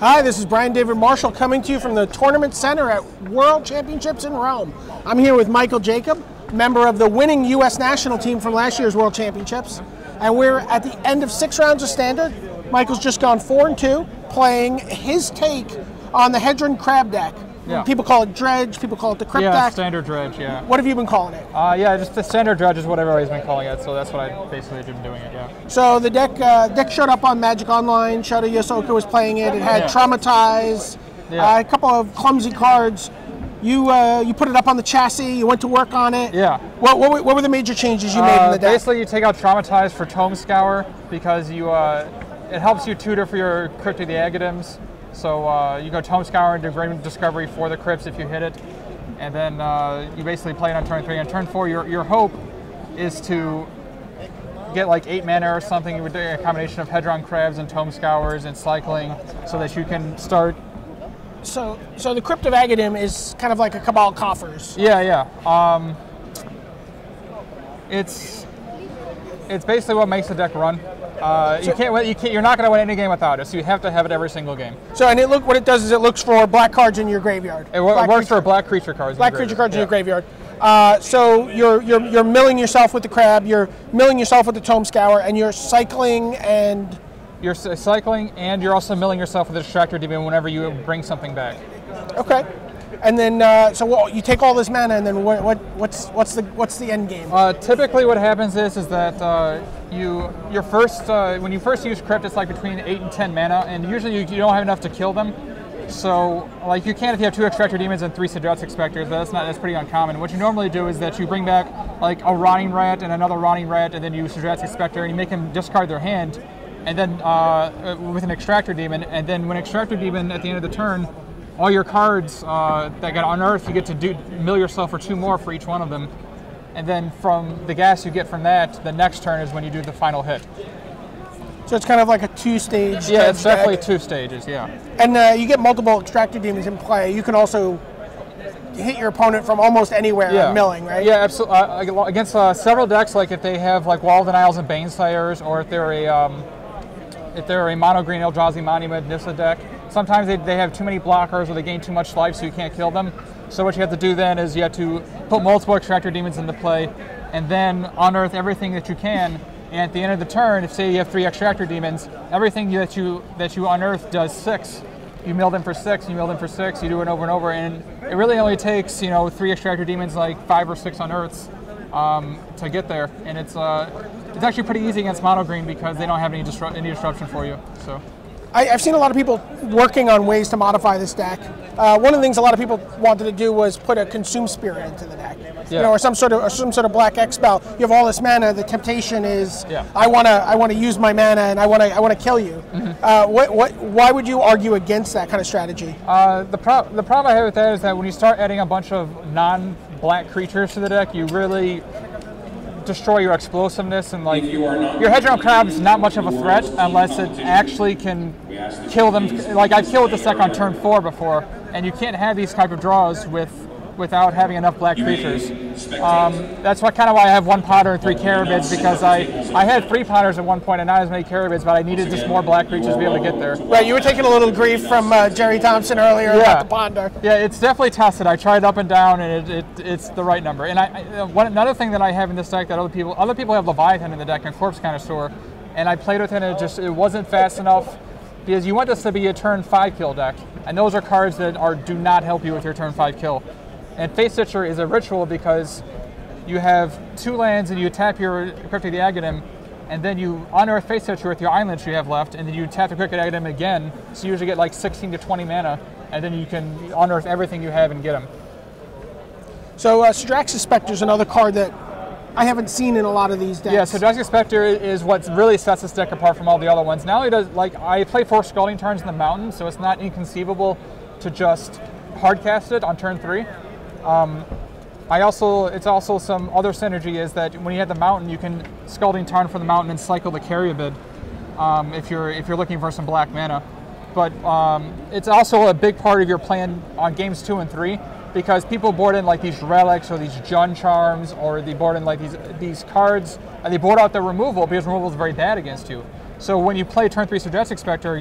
Hi, this is Brian David Marshall coming to you from the Tournament Center at World Championships in Rome. I'm here with Michael Jacob, member of the winning U.S. national team from last year's World Championships. And we're at the end of 6 rounds of Standard. Michael's just gone 4-2, playing his take on the Hedron Crab deck. Yeah. People call it Dredge, people call it the Crypt deck. Yeah, standard Dredge, yeah. What have you been calling it? Yeah, just the standard Dredge is what everybody's been calling it, so that's what I basically been doing it, yeah. So the deck showed up on Magic Online, Shota Yosoka was playing it, it had Traumatize, a couple of clumsy cards. You put it up on the chassis, you went to work on it. Yeah. What were the major changes you made in the deck? Basically, you take out Traumatize for Tome Scour because it helps you tutor for your Crypt of the Agadeem. So you go Tome Scour and do Great Discovery for the Crypts if you hit it. And then you basically play it on turn 3. On turn 4, your hope is to get like 8 mana or something. You would do a combination of Hedron Crabs and Tome Scours and cycling so that you can start. So the Crypt of Agadeem is kind of like a Cabal Coffers. Yeah. It's basically what makes the deck run. You're not going to win any game without it, so you have to have it every single game. So, and what it does is it looks for black cards in your graveyard. It works for black creature cards. Black creature cards in your graveyard. So you're milling yourself with the Crab, you're milling yourself with the Tome Scour, and you're cycling and... You're cycling, and you're also milling yourself with the Extractor Demon whenever you bring something back. Okay. And then, you take all this mana, and then what's the end game? Typically, what happens is that when you first use Crypt, it's like between 8 and 10 mana, and usually you don't have enough to kill them. So, like you can if you have 2 Extractor Demons and 3 Sedraxis Specters, but that's pretty uncommon. What you normally do is that you bring back like a Rotting Rat and another Rotting Rat, and then you use Sedraxis Specter, and you make them discard their hand, and then with an Extractor Demon, and then when Extractor Demon at the end of the turn, all your cards that got unearthed, you get to mill yourself for 2 more for each one of them. And then from the gas you get from that, the next turn is when you do the final hit. So it's kind of like a 2-stage Yeah, it's definitely 2 stages, yeah. And you get multiple Extractor Demons in play. You can also hit your opponent from almost anywhere milling, right? Yeah, absolutely. Against several decks, like if they have like Wall Denials and Baneslayers, or if they're a mono-green Eldrazi Monument Nissa deck, sometimes they have too many blockers or they gain too much life so you can't kill them. So what you have to do then is you have to put multiple Extractor Demons into play and then unearth everything that you can. And at the end of the turn, if say you have 3 Extractor Demons, everything that you unearth does 6. You mill them for 6, you mill them for 6, you do it over and over, and it really only takes 3 Extractor Demons, like 5 or 6 unearths to get there. And it's actually pretty easy against mono green because they don't have any disruption for you. So. I've seen a lot of people working on ways to modify this deck. One of the things a lot of people wanted to do was put a Consume Spirit into the deck, or some sort of black X spell. You have all this mana. The temptation is, I want to use my mana and I want to kill you. Mm-hmm. Why would you argue against that kind of strategy? The problem I have with that is that when you start adding a bunch of non-black creatures to the deck, you really destroy your explosiveness, and like your Hedron Crab is not much of a threat unless it actually can kill them. Like I've killed this deck on turn 4 before, and you can't have these type of draws without having enough black creatures. That's why I have 1 Potter and 3 Carabids, because I had 3 Potters at one point and not as many Carabids, but I needed just more black creatures to be able to get there. Right, you were taking a little grief from Jerry Thompson earlier about the Ponder. Yeah, it's definitely tested. I tried up and down, and it's the right number. And another thing that I have in this deck that other people have Leviathan in the deck and Corpse Connoisseur, and I played with it, and it wasn't fast enough, because you want this to be a turn 5 kill deck, and those are cards that do not help you with your turn 5 kill. And Fatestitcher is a ritual because you have 2 lands and you tap your Crypt of the Agadeem, and then you unearth Fatestitcher with your islands you have left, and then you tap the Crypt of the Agadeem again, so you usually get like 16 to 20 mana, and then you can unearth everything you have and get them. So Sedraxis Specter is another card that I haven't seen in a lot of these decks. Yeah, so Sedraxis Specter is what really sets this deck apart from all the other ones. Not only does, I play 4 Scalding Tarns in the mountain, so it's not inconceivable to just hardcast it on turn 3. It's also some other synergy is that when you have the mountain, you can Scalding Tarn from the mountain and cycle the Carabid if you're looking for some black mana. But it's also a big part of your plan on games 2 and 3, because people board in like these relics or these Jun Charms, or they board in like these cards, and they board out their removal because removal is very bad against you. So when you play turn 3 Sedraxis Specter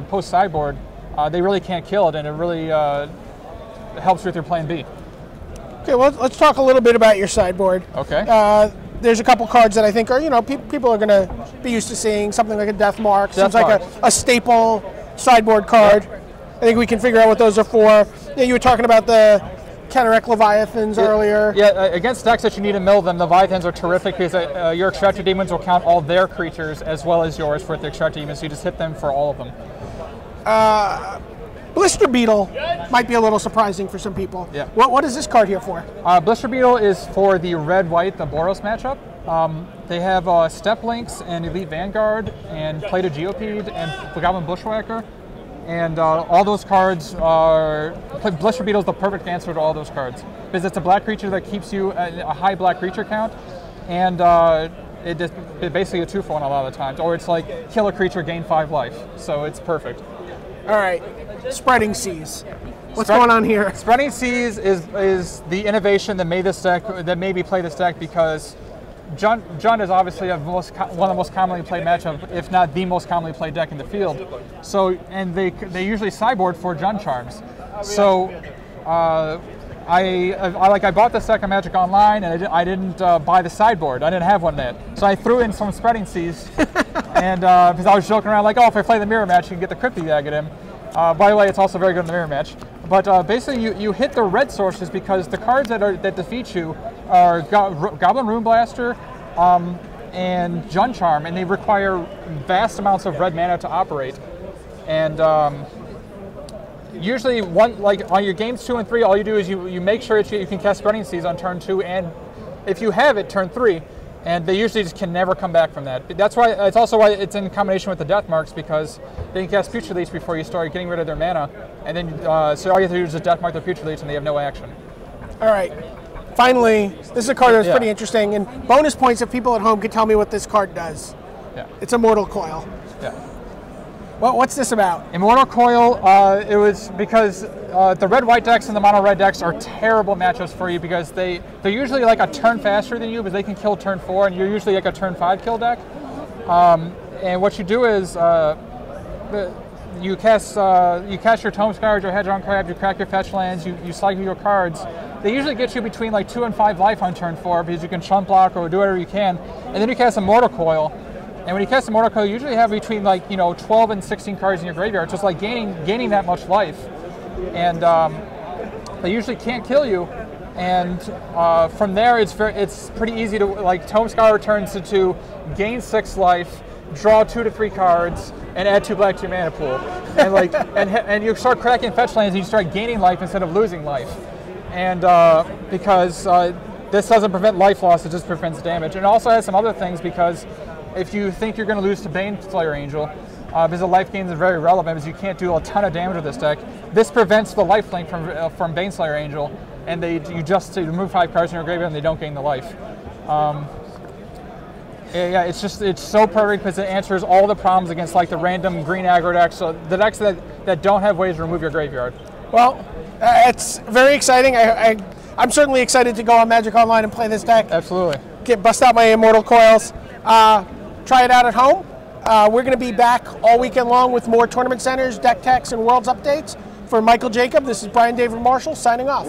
post sideboard, they really can't kill it, and it really helps with your plan B. Okay, well, let's talk a little bit about your sideboard. Okay. There's a couple cards that I think are, people are going to be used to seeing. Something like a Deathmark. Seems like a staple sideboard card. Yep. I think we can figure out what those are for. Yeah, you were talking about the Kederekt Leviathans earlier. Yeah, against decks that you need to mill them, the Leviathans are terrific because your Extractor Demons will count all their creatures as well as yours for the Extractor Demons, so you just hit them for all of them. Blister Beetle might be a little surprising for some people. Yeah. What is this card here for? Blister Beetle is for the red-white, the Boros matchup. They have Step Links and Elite Vanguard and Plated Geopede and Goblin Bushwhacker. And all those cards are... Blister Beetle is the perfect answer to all those cards. Because it's a black creature that keeps you a high black creature count. And it's basically a 2-for-1 a lot of the times. Or it's like, kill a creature, gain 5 life. So it's perfect. All right. Spreading Seas. What's going on here? Spreading Seas is the innovation that made this deck, that made me play this deck, because Jund is obviously one of the most commonly played matchup, if not the most commonly played deck in the field. So, and they usually sideboard for Jund Charms. So, I bought this deck on Magic Online, and I didn't buy the sideboard. I didn't have one yet. So I threw in some Spreading Seas, and because I was joking around like, oh, if I play the mirror match, you can get the Crypt of Agadeem. By the way, it's also very good in the mirror match. But basically, you hit the red sources because the cards that defeat you are Goblin Rune Blaster and Jund Charm, and they require vast amounts of red mana to operate. And usually, on your games 2 and 3, all you do is you make sure you can cast Spreading Seas on turn 2, and if you have it, turn 3. And they usually just can never come back from that. That's why it's also why it's in combination with the Deathmarks, because they can cast Future Leech before you start getting rid of their mana, and then so all you have to do is just Deathmark their Future Leech, and they have no action. All right. Finally, this is a card that's pretty interesting, and bonus points if people at home can tell me what this card does. Yeah. It's Immortal Coil. Yeah. Well, what's this about? Immortal Coil, it was because the red-white decks and the mono-red decks are terrible matchups for you because they're usually like a turn faster than you, but they can kill turn 4, and you're usually like a turn 5 kill deck. And what you do is you cast your Tome Scour, your Hedron Crab, you crack your fetch lands, you cycle your cards. They usually get you between like 2 and 5 life on turn 4 because you can chump block or do whatever you can, and then you cast Immortal Coil. And when you cast Immortal Coil, you usually have between 12 and 16 cards in your graveyard. So it's like gaining that much life, and they usually can't kill you. And from there, it's pretty easy to Tome Scour turns into gain 6 life, draw 2 to 3 cards, and add 2 black to your mana pool. And and you start cracking fetch lands, and you start gaining life instead of losing life. And because this doesn't prevent life loss, it just prevents damage. And it also has some other things because if you think you're going to lose to Baneslayer Angel, because the life gains are very relevant, because you can't do a ton of damage with this deck, this prevents the life link from Baneslayer Angel, and you just remove 5 cards in your graveyard and they don't gain the life. Yeah, it's so perfect because it answers all the problems against the random green aggro decks, so the decks that don't have ways to remove your graveyard. Well, it's very exciting. I'm certainly excited to go on Magic Online and play this deck. Absolutely. Bust out my Immortal Coils. Try it out at home. We're going to be back all weekend long with more tournament centers, deck techs, and worlds updates. For Michael Jacob, this is Brian David Marshall signing off.